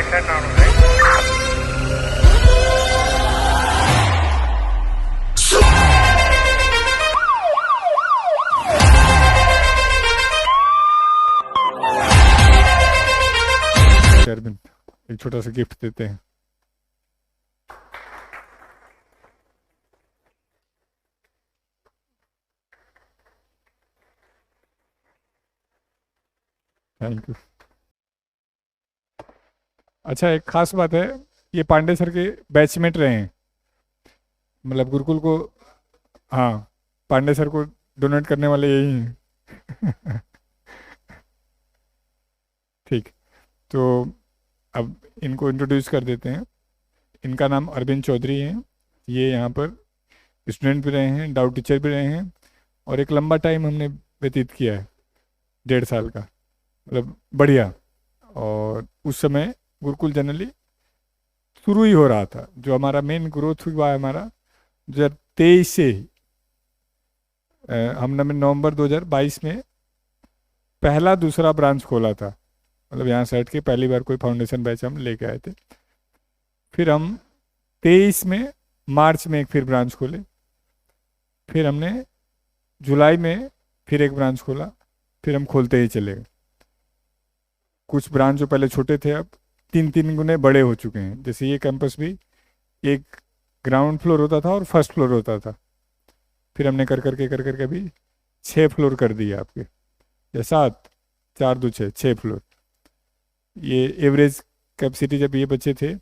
turn on, right? Arvind एक छोटा सा गिफ्ट देते हैं। Thank you. अच्छा, एक खास बात है, ये पांडे सर के बैचमेट रहे हैं, मतलब गुरुकुल को, हाँ, पांडे सर को डोनेट करने वाले यही हैं। ठीक, तो अब इनको इंट्रोड्यूस कर देते हैं। इनका नाम अरविंद चौधरी है। ये यहाँ पर स्टूडेंट भी रहे हैं, डाउट टीचर भी रहे हैं, और एक लंबा टाइम हमने व्यतीत किया है, 1.5 साल का, मतलब बढ़िया। और उस समय गुरुकुल जनरली शुरू ही हो रहा था, जो हमारा मेन ग्रोथ हुआ है हमारा 2023 से ही। हमने नवंबर 2022 में पहला दूसरा ब्रांच खोला था, मतलब यहाँ से हट के पहली बार कोई फाउंडेशन बैच हम लेके आए थे। फिर हम 23 में मार्च में एक फिर ब्रांच खोले, फिर हमने जुलाई में फिर एक ब्रांच खोला, फिर हम खोलते ही चले गए। कुछ ब्रांच जो पहले छोटे थे अब 3-3 गुने बड़े हो चुके हैं। जैसे ये कैंपस भी एक ग्राउंड फ्लोर होता था और फर्स्ट फ्लोर होता था, फिर हमने कर करके अभी 6 फ्लोर कर दिए आपके, या 7, 4 2 6 फ्लोर। ये एवरेज कैपेसिटी जब ये बच्चे थे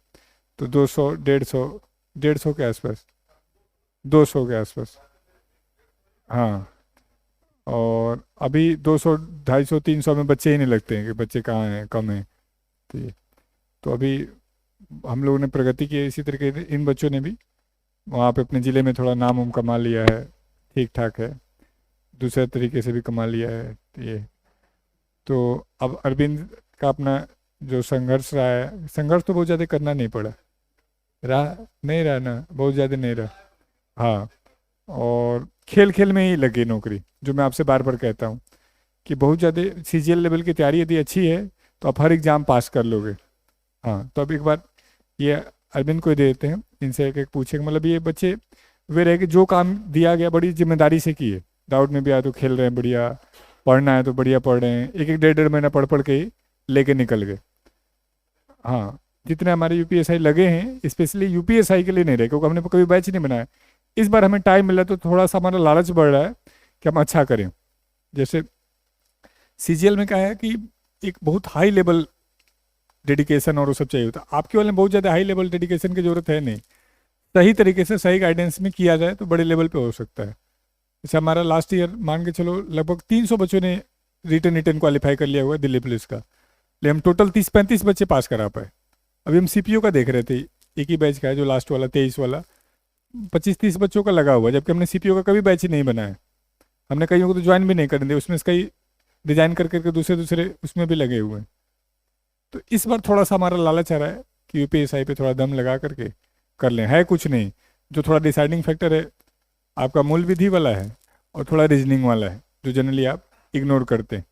तो 200 150 के आसपास, 200 के आसपास, हाँ। और अभी 200 250 300 में बच्चे ही नहीं लगते हैं कि बच्चे कहाँ हैं, कम हैं। तो अभी हम लोगों ने प्रगति की है, इसी तरीके से इन बच्चों ने भी वहाँ पे अपने ज़िले में थोड़ा नाम उम कमा लिया है, ठीक ठाक है, दूसरे तरीके से भी कमा लिया है। तो अब अरविंद का अपना जो संघर्ष रहा है, संघर्ष तो बहुत ज़्यादा करना नहीं पड़ा, नहीं रहा ना, बहुत ज़्यादा नहीं रहा, हाँ। और खेल खेल में ही लगी नौकरी, जो मैं आपसे बार बार कहता हूँ कि बहुत ज़्यादा CGL लेवल की तैयारी यदि अच्छी है तो आप हर एग्ज़ाम पास कर लोगे, हाँ। तो अब एक बार ये अरविंद को ही दे देते हैं, इनसे एक एक पूछेंगे। मतलब ये बच्चे वे रहे कि जो काम दिया गया बड़ी जिम्मेदारी से किए, डाउट में भी आए तो खेल रहे हैं बढ़िया, पढ़ना है तो बढ़िया पढ़ रहे हैं, एक एक 1.5 महीना पढ़ के ही लेके निकल गए, हाँ। जितने हमारे UPSI लगे हैं, स्पेशली UPSI के लिए नहीं रहे, क्योंकि हमने कभी बैच नहीं बनाया। इस बार हमें टाइम मिला तो थोड़ा सा हमारा लालच बढ़ रहा है कि हम अच्छा करें। जैसे CGL में क्या है कि एक बहुत हाई लेवल डेडिकेशन और वो सब चाहिए होता, आपके वाले में बहुत ज़्यादा हाई लेवल डेडिकेशन की जरूरत है नहीं, सही तरीके से सही गाइडेंस में किया जाए तो बड़े लेवल पे हो सकता है। जैसे हमारा लास्ट ईयर मान के चलो लगभग 300 बच्चों ने रिटर्न क्वालिफाई कर लिया हुआ है दिल्ली पुलिस का, लेकिन हम टोटल 30-35 बच्चे पास करा पाए। अभी हम CPO का देख रहे थे, एक ही बैच का है जो लास्ट वाला 23 वाला, 25-30 बच्चों का लगा हुआ है, जबकि हमने CPO का कभी बैच ही नहीं बनाया। हमने कईयों को तो ज्वाइन भी नहीं करने दिया, उसमें कई डिजाइन कर करके दूसरे उसमें भी लगे हुए हैं। तो इस बार थोड़ा सा हमारा लालच आ रहा है कि UPSI पे थोड़ा दम लगा करके कर लें। है कुछ नहीं, जो थोड़ा डिसाइडिंग फैक्टर है आपका मूल विधि वाला है और थोड़ा रीजनिंग वाला है, जो जनरली आप इग्नोर करते हैं,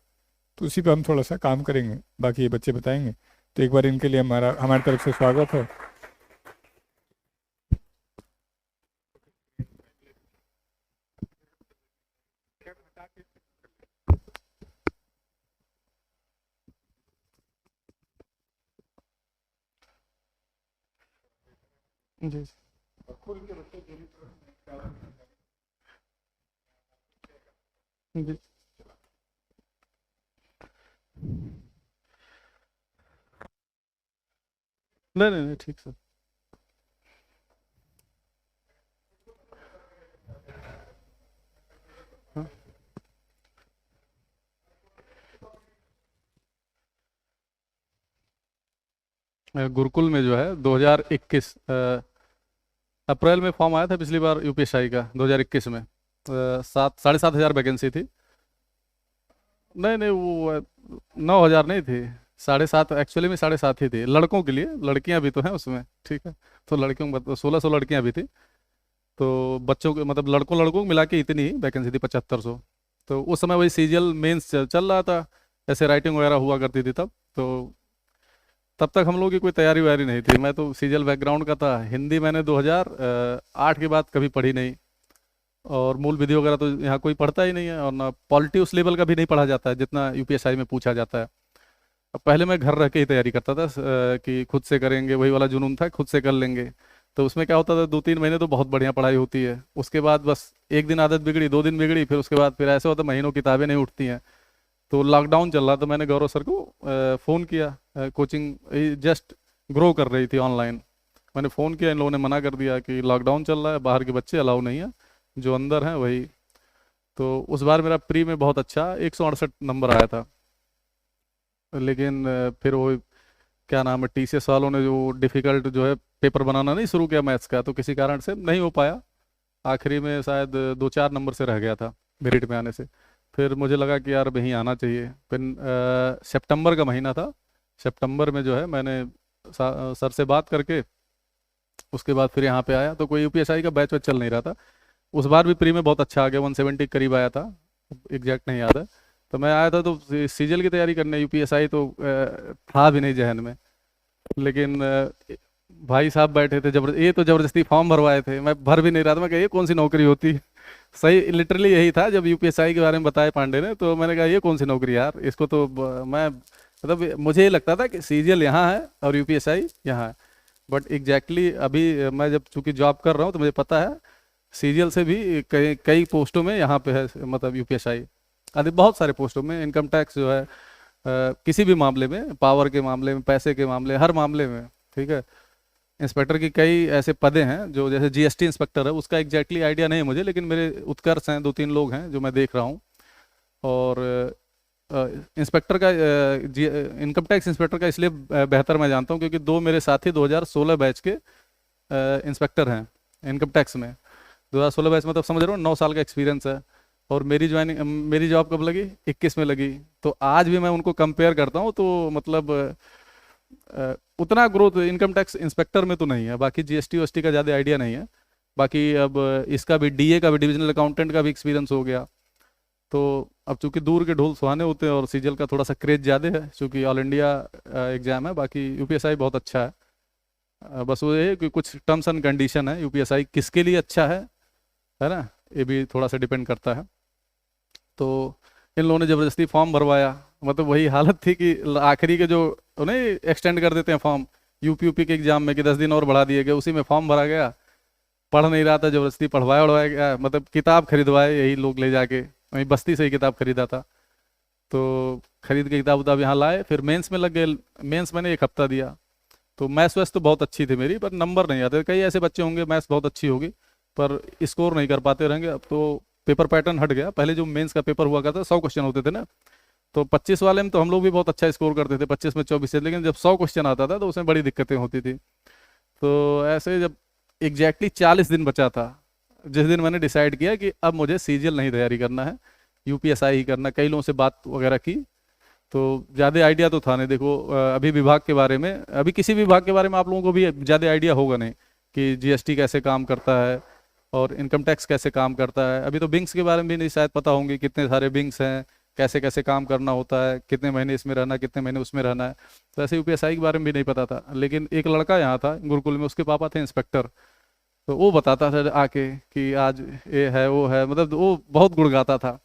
तो उसी पे हम थोड़ा सा काम करेंगे, बाकी ये बच्चे बताएंगे। तो एक बार इनके लिए हमारी तरफ से स्वागत है। जी जी, नहीं नहीं नहीं, ठीक सर। हाँ, गुरुकुल में जो है 2021 अप्रैल में फॉर्म आया था पिछली बार UPSI का 2021 में, 7,500 वैकेंसी थी। नहीं नहीं, वो 9,000 नहीं थी, 7.5, एक्चुअली में 7.5 ही थी लड़कों के लिए, लड़कियां भी तो हैं उसमें, ठीक है। तो लड़कियों में 1,600 लड़कियां भी थी, तो बच्चों के मतलब लड़कों को मिला के इतनी ही वैकेंसी थी 7,500। तो उस समय वही CGL मेंस चल रहा था, ऐसे राइटिंग वगैरह हुआ करती थी तब, तो तब तक हम लोगों की कोई तैयारी वैयारी नहीं थी। मैं तो सीजल बैकग्राउंड का था। हिंदी मैंने 2008 के बाद कभी पढ़ी नहीं, और मूल विधि वगैरह तो यहाँ कोई पढ़ता ही नहीं है, और ना पॉलिटी उस लेवल का भी नहीं पढ़ा जाता है जितना यूपीएसआई में पूछा जाता है। अब पहले मैं घर रह के ही तैयारी करता था, कि खुद से करेंगे, वही वाला जुनून था, खुद से कर लेंगे। तो उसमें क्या होता था, 2-3 महीने तो बहुत बढ़िया पढ़ाई होती है, उसके बाद बस एक दिन आदत बिगड़ी, 2 दिन बिगड़ी, फिर उसके बाद फिर ऐसे होता महीनों किताबें नहीं उठती हैं। तो लॉकडाउन चल रहा, तो मैंने गौरव सर को फ़ोन किया। कोचिंग जस्ट ग्रो कर रही थी ऑनलाइन। मैंने फ़ोन किया, इन लोगों ने मना कर दिया कि लॉकडाउन चल रहा है, बाहर के बच्चे अलाउ नहीं है, जो अंदर हैं वही। तो उस बार मेरा प्री में बहुत अच्छा 168 नंबर आया था। लेकिन फिर वो क्या नाम है, टीसीएस वालों ने जो डिफ़िकल्ट जो है पेपर बनाना नहीं शुरू किया मैथ्स का, तो किसी कारण से नहीं हो पाया। आखिरी में शायद 2-4 नंबर से रह गया था मेरिट में आने से। फिर मुझे लगा कि यार वहीं आना चाहिए। फिर सितंबर का महीना था, सितंबर में जो है मैंने सर से बात करके उसके बाद फिर यहाँ पे आया। तो कोई यूपीएसआई का बैच वैच चल नहीं रहा था। उस बार भी प्री में बहुत अच्छा आ गया, 170 करीब आया था, एग्जैक्ट नहीं याद है। तो मैं आया था तो सीजल की तैयारी करने, यूपीएसआई तो था भी नहीं जहन में। लेकिन भाई साहब बैठे थे, ये तो जबरदस्ती फॉर्म भरवाए थे, मैं भर भी नहीं रहा था। मैं कहा ये कौन सी नौकरी होती है। सही लिटरली यही था, जब यूपीएसआई के बारे में बताया पांडे ने, तो मैंने कहा ये कौन सी नौकरी यार, इसको तो मैं मतलब मुझे ये लगता था कि सीजीएल यहाँ है और यूपीएसआई यहाँ है। बट एग्जैक्टली अभी मैं जब चूंकि जॉब कर रहा हूँ तो मुझे पता है सीजीएल से भी कई कई पोस्टों में यहाँ पे है, मतलब यूपीएसआई आदि बहुत सारे पोस्टों में, इनकम टैक्स जो है किसी भी मामले में, पावर के मामले में, पैसे के मामले, हर मामले में, ठीक है। इंस्पेक्टर की कई ऐसे पदे हैं जो, जैसे जीएसटी इंस्पेक्टर है, उसका एग्जैक्टली आइडिया नहीं है मुझे, लेकिन मेरे उत्कर्ष हैं, 2-3 लोग हैं जो मैं देख रहा हूँ। और इंस्पेक्टर का इनकम टैक्स इंस्पेक्टर का इसलिए बेहतर मैं जानता हूँ क्योंकि 2 मेरे साथी 2016 बैच के इंस्पेक्टर हैं इनकम टैक्स में। 2016 बैच मतलब समझ रहे हो, 9 साल का एक्सपीरियंस है। और मेरी ज्वाइनिंग, मेरी जॉब कब लगी, 21 में लगी। तो आज भी मैं उनको कंपेयर करता हूँ तो मतलब उतना ग्रोथ इनकम टैक्स इंस्पेक्टर में तो नहीं है। बाकी जीएसटी वीएसटी का ज़्यादा आइडिया नहीं है। बाकी अब इसका भी, डीए का भी, डिविजनल अकाउंटेंट का भी एक्सपीरियंस हो गया। तो अब चूंकि दूर के ढोल सुहाने होते हैं और सीजीएल का थोड़ा सा क्रेज ज़्यादा है चूंकि ऑल इंडिया एग्जाम है। बाकी यूपीएसआई बहुत अच्छा है। बस वो ये है कि कुछ टर्म्स एंड कंडीशन है, यूपीएसआई किसके लिए अच्छा है ना, ये भी थोड़ा सा डिपेंड करता है। तो इन लोगों ने ज़बरदस्ती फॉर्म भरवाया, मतलब वही हालत थी कि आखिरी के जो उन्हें एक्सटेंड कर देते हैं फॉर्म, यूपी के एग्जाम में कि 10 दिन और बढ़ा दिए गए, उसी में फॉर्म भरा गया। पढ़ नहीं रहा था, ज़बरदस्ती पढ़वाया उड़वाया गया, मतलब किताब खरीदवाए यही लोग ले जाके, वहीं बस्ती से ही किताब खरीदा था। तो खरीद के किताब उताब यहाँ लाए, फिर मेंस में लग गए। मेंस मैंने 1 हफ्ता दिया। तो मैथ्स वैस तो बहुत अच्छी थी मेरी, पर नंबर नहीं आते। कई ऐसे बच्चे होंगे मैथ्स बहुत अच्छी होगी पर स्कोर नहीं कर पाते रहेंगे। अब तो पेपर पैटर्न हट गया। पहले जो मेंस का पेपर हुआ करता, 100 क्वेश्चन होते थे ना, तो 25 वाले में तो हम लोग भी बहुत अच्छा स्कोर करते थे, 25 में 24 से। लेकिन जब 100 क्वेश्चन आता था तो उसमें बड़ी दिक्कतें होती थी। तो ऐसे जब एग्जैक्टली 40 दिन बचा था, जिस दिन मैंने डिसाइड किया कि अब मुझे सीजीएल नहीं तैयारी करना है, यूपीएसआई ही करना, कई लोगों से बात वगैरह की। तो ज़्यादा आइडिया तो था नहीं। देखो अभी विभाग के बारे में, अभी किसी विभाग के बारे में आप लोगों को भी ज़्यादा आइडिया होगा नहीं कि जीएसटी कैसे काम करता है और इनकम टैक्स कैसे काम करता है। अभी तो बिंग्स के बारे में भी नहीं शायद पता होंगे, कितने सारे बिंग्स हैं, कैसे कैसे काम करना होता है, कितने महीने इसमें रहना है, कितने महीने उसमें रहना है। तो ऐसे यूपीएसआई के बारे में भी नहीं पता था। लेकिन एक लड़का यहाँ था गुरुकुल में, उसके पापा थे इंस्पेक्टर, तो वो बताता था आके कि आज ये है वो है, मतलब वो बहुत गुड़ गाता था।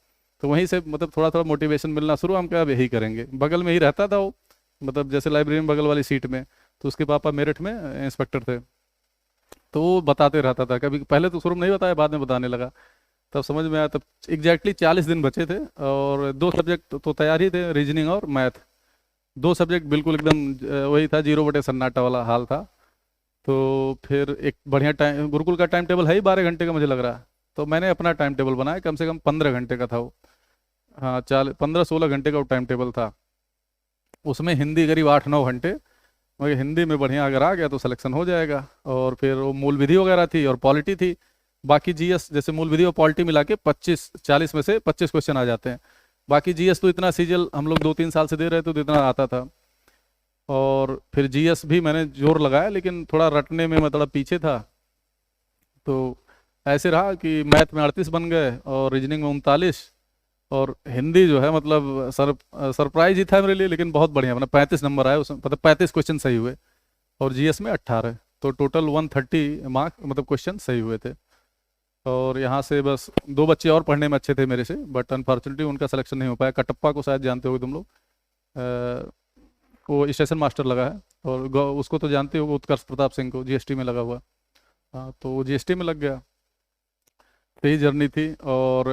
तो वहीं से मतलब थोड़ा थोड़ा मोटिवेशन मिलना शुरू, हम क्या अब यही करेंगे। बगल में ही रहता था वो, मतलब जैसे लाइब्रेरी में बगल वाली सीट में। तो उसके पापा मेरठ में इंस्पेक्टर थे, तो वो बताते रहता था। कभी पहले तो शुरू में नहीं बताया, बाद में बताने लगा, तब समझ में आया। तब एग्जैक्टली 40 दिन बचे थे और 2 सब्जेक्ट तो तैयार ही थे, रीजनिंग और मैथ। 2 सब्जेक्ट बिल्कुल एकदम वही था, 0 बटे सन्नाटा वाला हाल था। तो फिर एक बढ़िया टाइम, गुरुकुल का टाइम टेबल है ही 12 घंटे का मुझे लग रहा है। तो मैंने अपना टाइम टेबल बनाया, कम से कम 15 घंटे का था वो। हाँ, 15-16 घंटे का वो टाइम टेबल था। उसमें हिंदी करीब 8-9 घंटे, मगर हिंदी में बढ़िया अगर आ गया तो सिलेक्शन हो जाएगा। और फिर वो मूल विधि वगैरह थी और पॉलिटी थी। बाकी जीएस, जैसे मूल विधि और पॉलिटी मिला के 25-40 में से 25 क्वेश्चन आ जाते हैं। बाकी जीएस तो इतना सीजल हम लोग 2-3 साल से दे रहे थे तो इतना आता था। और फिर जीएस भी मैंने जोर लगाया, लेकिन थोड़ा रटने में मैं थोड़ा पीछे था। तो ऐसे रहा कि मैथ में 38 बन गए और रीजनिंग में 39 और हिंदी जो है मतलब सरप्राइज ही था मेरे लिए, लेकिन बहुत बढ़िया, मतलब 35 नंबर आए उसमें, मतलब 35 क्वेश्चन सही हुए, और जीएस में 18, तो टोटल 130 मार्क मतलब क्वेश्चन सही हुए थे। और यहाँ से बस दो बच्चे और पढ़ने में अच्छे थे मेरे से, बट अनफॉर्चुनेटली उनका सिलेक्शन नहीं हो पाया। कटप्पा को शायद जानते होगे तुम लोग, अ, वो स्टेशन मास्टर लगा है, और उसको तो जानते हो, उत्कर्ष प्रताप सिंह को, जीएसटी में लगा हुआ। हाँ, तो वो जीएसटी में लग गया। तो यही जर्नी थी। और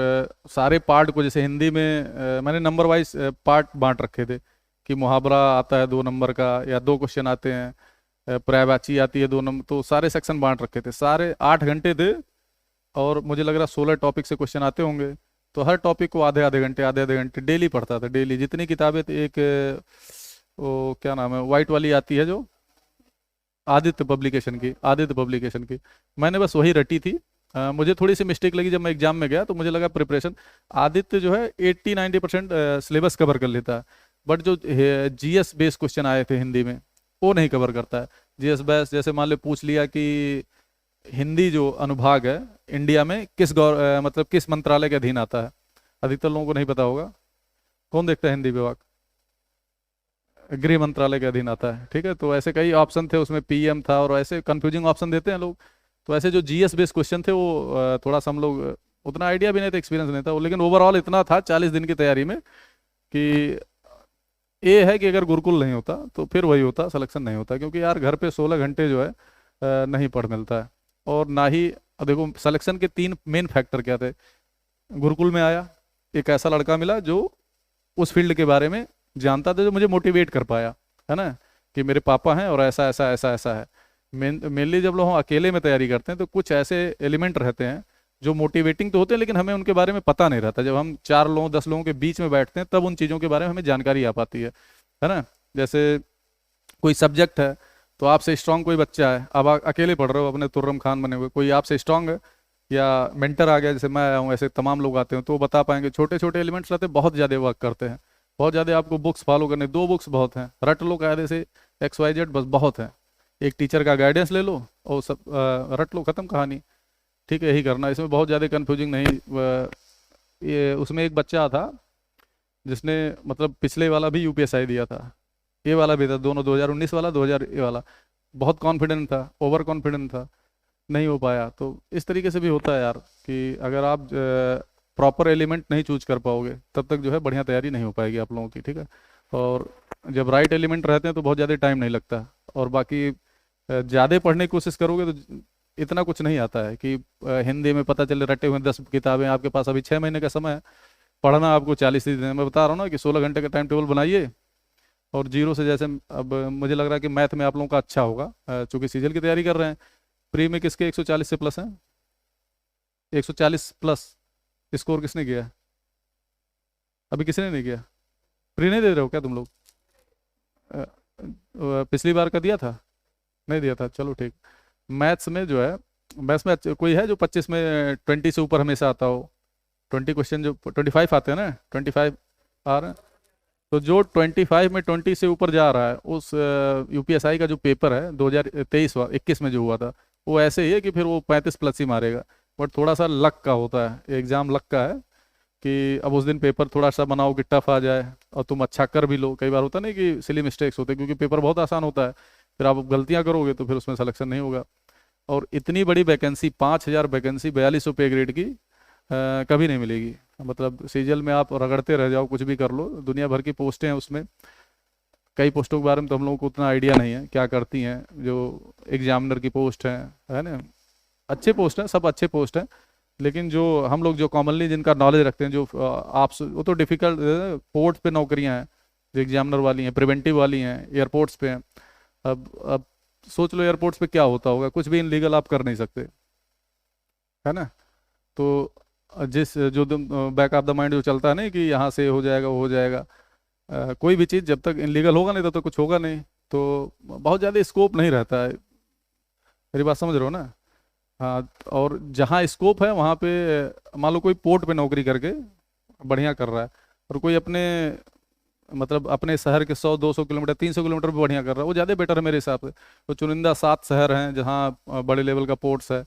सारे पार्ट को, जैसे हिंदी में मैंने नंबर वाइज पार्ट बांट रखे थे, कि मुहावरा आता है 2 नंबर का, या 2 क्वेश्चन आते हैं, पर्यायवाची आती है 2 नंबर, तो सारे सेक्शन बांट रखे थे। सारे 8 घंटे थे, और मुझे लग रहा 16 टॉपिक से क्वेश्चन आते होंगे, तो हर टॉपिक को आधे आधे घंटे डेली पढ़ता था, डेली। जितनी किताबें थी, एक वो क्या नाम है, वाइट वाली आती है जो, आदित्य पब्लिकेशन की, मैंने बस वही रटी थी। मुझे थोड़ी सी मिस्टेक लगी जब मैं एग्जाम में गया, तो मुझे लगा प्रिपरेशन, आदित्य जो है 80-90% सिलेबस कवर कर लेता है, बट जो जीएस बेस्ड क्वेश्चन आए थे हिंदी में, वो नहीं कवर करता है। जीएस बेस्ड, जैसे मान लो पूछ लिया कि हिंदी जो अनुभाग है इंडिया में मतलब किस मंत्रालय के अधीन आता है, अधिकतर लोगों को नहीं पता होगा। कौन देखता है हिंदी विभाग? गृह मंत्रालय के अधीन आता है, ठीक है। तो ऐसे कई ऑप्शन थे उसमें, पीएम था, और ऐसे कंफ्यूजिंग ऑप्शन देते हैं लोग। तो ऐसे जो जीएस बेस्ड क्वेश्चन थे, वो थोड़ा सा हम लोग उतना आइडिया भी नहीं था, एक्सपीरियंस नहीं था, लेकिन ओवरऑल इतना था 40 दिन की तैयारी में, कि ये है कि अगर गुरुकुल नहीं होता तो फिर वही होता, सिलेक्शन नहीं होता। क्योंकि यार घर पे 16 घंटे जो है नहीं पढ़ मिलता है, और ना ही, देखो सिलेक्शन के 3 मेन फैक्टर क्या थे। गुरुकुल में आया, एक ऐसा लड़का मिला जो उस फील्ड के बारे में जानता था, जो मुझे मोटिवेट कर पाया, है ना, कि मेरे पापा हैं और ऐसा ऐसा ऐसा ऐसा है। मेनली जब लोग हम अकेले में तैयारी करते हैं, तो कुछ ऐसे एलिमेंट रहते हैं जो मोटिवेटिंग तो होते हैं, लेकिन हमें उनके बारे में पता नहीं रहता। जब हम 4 लोगों 10 लोगों के बीच में बैठते हैं, तब उन चीज़ों के बारे में हमें जानकारी आ पाती है ना। जैसे कोई सब्जेक्ट है, तो आपसे स्ट्रांग कोई बच्चा है, अब आप अकेले पढ़ रहे हो अपने तुर्रम खान बने हुए, कोई आपसे स्ट्रांग है, या मेंटर आ गया, जैसे मैं आया हूँ, ऐसे तमाम लोग आते हैं, तो वो बता पाएंगे। छोटे छोटे एलिमेंट्स रहते हैं, बहुत ज़्यादा वर्क करते हैं, बहुत ज़्यादा आपको बुक्स फॉलो करने, 2 बुक्स बहुत हैं, रट लो कायदे से XYZ, बस बहुत है। एक टीचर का गाइडेंस ले लो और सब रट लो, खत्म कहानी, ठीक है। यही करना, इसमें बहुत ज़्यादा कंफ्यूजिंग नहीं। ये उसमें एक बच्चा था जिसने मतलब पिछले वाला भी यूपीएसआई दिया था, ये वाला भी था, दोनों 2019 वाला, 2000 ये वाला, बहुत कॉन्फिडेंट था, ओवर कॉन्फिडेंट था, नहीं हो पाया। तो इस तरीके से भी होता है यार, कि अगर आप प्रॉपर एलिमेंट नहीं चूज कर पाओगे, तब तक जो है बढ़िया तैयारी नहीं हो पाएगी आप लोगों की, ठीक है। और जब राइट एलिमेंट रहते हैं तो बहुत ज़्यादा टाइम नहीं लगता। और बाकी ज़्यादा पढ़ने की कोशिश करोगे तो इतना कुछ नहीं आता है, कि हिंदी में पता चले रटे हुए 10 किताबें आपके पास, अभी 6 महीने का समय है, पढ़ना आपको 40 ही दिन है। मैं बता रहा हूँ ना कि 16 घंटे का टाइम टेबल बनाइए, और जीरो से, जैसे अब मुझे लग रहा है कि मैथ में आप लोगों का अच्छा होगा, चूंकि सीजल की तैयारी कर रहे हैं। प्री में किसके 140 से प्लस हैं? 140 प्लस स्कोर किसने किया है? अभी किसी ने नहीं किया? प्री नहीं दे रहे हो क्या तुम लोग? पिछली बार का दिया था? नहीं दिया था, चलो ठीक। मैथ्स में जो है, मैथ्स में कोई है जो 25 में 20 से ऊपर हमेशा आता हो? 20 क्वेश्चन जो 25 आते हैं ना, 25 आ रहे हैं, तो जो 25 में 20 से ऊपर जा रहा है, उस यूपीएसआई का जो पेपर है 2023-21 में जो हुआ था, वो ऐसे ही है कि फिर वो 35 प्लस ही मारेगा। बट थोड़ा सा लक का होता है, एग्जाम लक का है, कि अब उस दिन पेपर थोड़ा सा बनाओ कि टफ आ जाए, और तुम अच्छा कर भी लो। कई बार होता नहीं कि सिली मिस्टेक्स होते हैं, क्योंकि पेपर बहुत आसान होता है, फिर आप गलतियां करोगे तो फिर उसमें सिलेक्शन नहीं होगा। और इतनी बड़ी वैकेंसी, 5000 वैकेंसी, 4200 पे ग्रेड की, कभी नहीं मिलेगी। मतलब सीजल में आप रगड़ते रह जाओ, कुछ भी कर लो, दुनिया भर की पोस्टें हैं उसमें। कई पोस्टों के बारे में तो हम लोगों को उतना आइडिया नहीं है क्या करती हैं, जो एग्जामिनर की पोस्ट है ना, अच्छे पोस्ट हैं, सब अच्छे पोस्ट हैं, लेकिन जो हम लोग जो कॉमनली जिनका नॉलेज रखते हैं, जो वो तो डिफिकल्ट पोर्ट पे नौकरियां हैं, जो एग्जामिनर वाली हैं, प्रिवेंटिव वाली हैं, एयरपोर्ट्स पे हैं। अब सोच लो एयरपोर्ट्स पे क्या होता होगा, कुछ भी इनलीगल आप कर नहीं सकते, है ना। तो जिस जो बैक ऑफ द माइंड जो चलता है ना, कि यहाँ से हो जाएगा, वो हो जाएगा, कोई भी चीज़ जब तक इनलीगल होगा नहीं तब तक कुछ होगा नहीं, तो बहुत ज़्यादा स्कोप नहीं रहता है। मेरी बात समझ रहे हो ना? हाँ, और जहाँ स्कोप है वहाँ पे, मान लो कोई पोर्ट पे नौकरी करके बढ़िया कर रहा है, और कोई अपने मतलब अपने शहर के 100-200 किलोमीटर, 300 किलोमीटर भी बढ़िया कर रहा है, वो ज़्यादा बेटर है मेरे हिसाब से। तो चुनिंदा 7 शहर हैं जहाँ बड़े लेवल का पोर्ट्स है,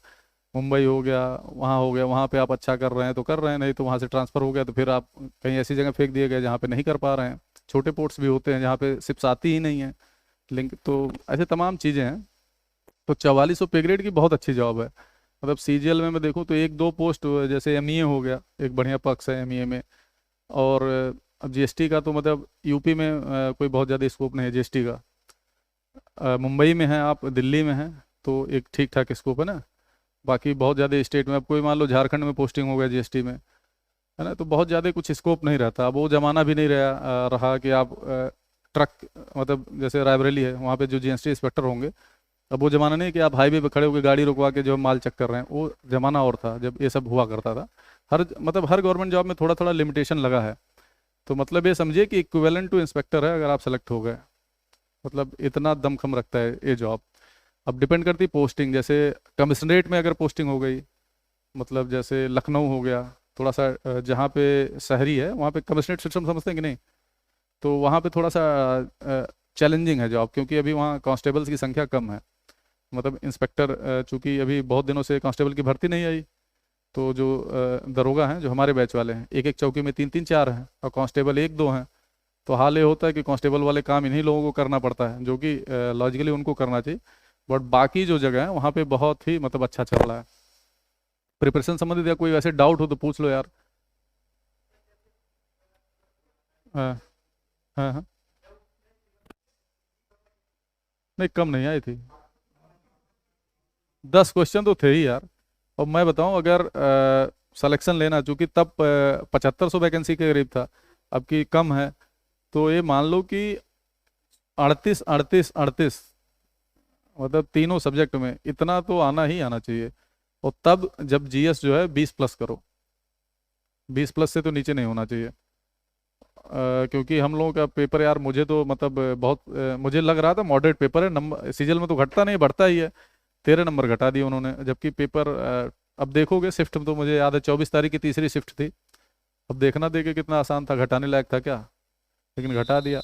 मुंबई हो गया, वहाँ हो गया, वहाँ पे आप अच्छा कर रहे हैं तो कर रहे हैं, नहीं तो वहाँ से ट्रांसफ़र हो गया तो फिर आप कहीं ऐसी जगह फेंक दिए गए जहाँ पे नहीं कर पा रहे हैं। छोटे पोर्ट्स भी होते हैं जहाँ पे शिप्स आती ही नहीं है लिंक, तो ऐसे तमाम चीज़ें हैं। तो 4400 पे ग्रेड की बहुत अच्छी जॉब है। मतलब सीजीएल में मैं देखूँ तो एक दो पोस्ट जैसे एमईए हो गया, एक बढ़िया पक्ष है एमईए में। और अब जीएसटी का तो मतलब यूपी में कोई बहुत ज़्यादा स्कोप नहीं है जीएसटी का। मुंबई में है, आप दिल्ली में हैं, तो एक ठीक ठाक स्कोप है ना। बाकी बहुत ज़्यादा स्टेट में, अब कोई मान लो झारखंड में पोस्टिंग हो गया जीएसटी में, है ना, तो बहुत ज़्यादा कुछ स्कोप नहीं रहता। अब वो ज़माना भी नहीं रहा कि आप ट्रक, मतलब जैसे रायबरेली है वहाँ पे जो जीएसटी इंस्पेक्टर होंगे, अब वो ज़माना नहीं कि आप हाईवे पे खड़े होकर गाड़ी रुकवा के जो माल चेक कर रहे हैं। वो ज़माना और था जब ये सब हुआ करता था। हर गवर्नमेंट जॉब में थोड़ा थोड़ा लिमिटेशन लगा है। तो मतलब ये समझिए कि इक्विवेलेंट टू इंस्पेक्टर है अगर आप सेलेक्ट हो गए। मतलब इतना दमखम रखता है ये जॉब। अब डिपेंड करती पोस्टिंग, जैसे कमिश्नरेट में अगर पोस्टिंग हो गई, मतलब जैसे लखनऊ हो गया, थोड़ा सा जहाँ पे शहरी है वहाँ पे कमिश्नरेट सिस्टम समझते हैं कि नहीं, तो वहाँ पे थोड़ा सा चैलेंजिंग है जॉब, क्योंकि अभी वहाँ कांस्टेबल्स की संख्या कम है। मतलब इंस्पेक्टर, चूँकि अभी बहुत दिनों से कांस्टेबल की भर्ती नहीं आई, तो जो दरोगा हैं जो हमारे बैच वाले हैं, एक एक चौकी में तीन तीन चार हैं और कांस्टेबल एक दो हैं। तो हाल ये होता है कि कांस्टेबल वाले काम इन्हीं लोगों को करना पड़ता है, जो कि लॉजिकली उनको करना चाहिए। बट बाकी जो जगह है वहाँ पे बहुत ही मतलब अच्छा चल रहा है। प्रिपरेशन संबंधित या कोई वैसे डाउट हो तो पूछ लो यार। हाँ हाँ हाँ। नहीं, कम नहीं आई थी। 10 क्वेश्चन तो थे ही यार। और मैं बताऊं, अगर सिलेक्शन लेना, चूंकि तब 7500 वैकेंसी के करीब था, अब की कम है, तो ये मान लो कि 38 38 38, मतलब तीनों सब्जेक्ट में इतना तो आना ही आना चाहिए। और तब जब जीएस जो है 20+ करो, 20+ से तो नीचे नहीं होना चाहिए। क्योंकि हम लोगों का पेपर यार, मुझे तो मतलब मुझे लग रहा था मॉडरेट पेपर है। नंबर सीजीएल में तो घटता नहीं, बढ़ता ही है। 13 नंबर घटा दिए उन्होंने, जबकि पेपर अब देखोगे शिफ्ट में तो मुझे याद है 24 तारीख की तीसरी शिफ्ट थी। अब देखना देखे कितना आसान था, घटाने लायक था क्या, लेकिन घटा दिया।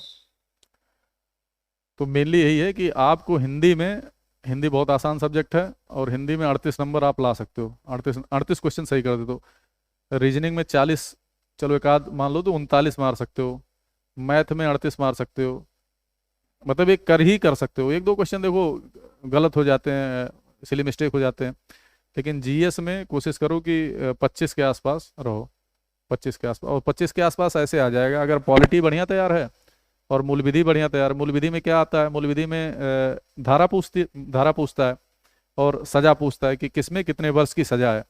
तो मेनली यही है कि आपको हिंदी बहुत आसान सब्जेक्ट है, और हिंदी में 38 नंबर आप ला सकते हो। 38 38 क्वेश्चन सही कर दे तो। रीजनिंग में 40, चलो एक आध मान लो तो 39 मार सकते हो। मैथ में 38 मार सकते हो। मतलब एक कर ही कर सकते हो, एक दो क्वेश्चन देखो गलत हो जाते हैं, सिली मिस्टेक हो जाते हैं। लेकिन जीएस में कोशिश करो कि 25 के आसपास रहो। 25 के आसपास, और 25 के आसपास ऐसे आ जाएगा अगर पॉलिटी बढ़िया तैयार है और मूल विधि बढ़िया तैयार। मूल विधि में क्या आता है, मूल विधि में धारा पूछता है और सजा पूछता है कि किसमें कितने वर्ष की सजा है।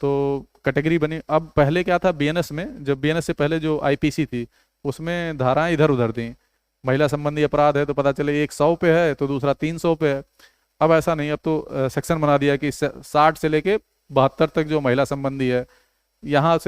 तो कैटेगरी बनी। अब पहले क्या था बीएनएस में, जब बीएनएस से पहले जो आईपीसी थी उसमें धाराएं इधर उधर थी। महिला संबंधी अपराध है तो पता चले एक 100 पे है तो दूसरा 300 पे है। अब ऐसा नहीं, अब तो सेक्शन बना दिया कि 60 से लेके 72 तक जो महिला संबंधी है, यहाँ से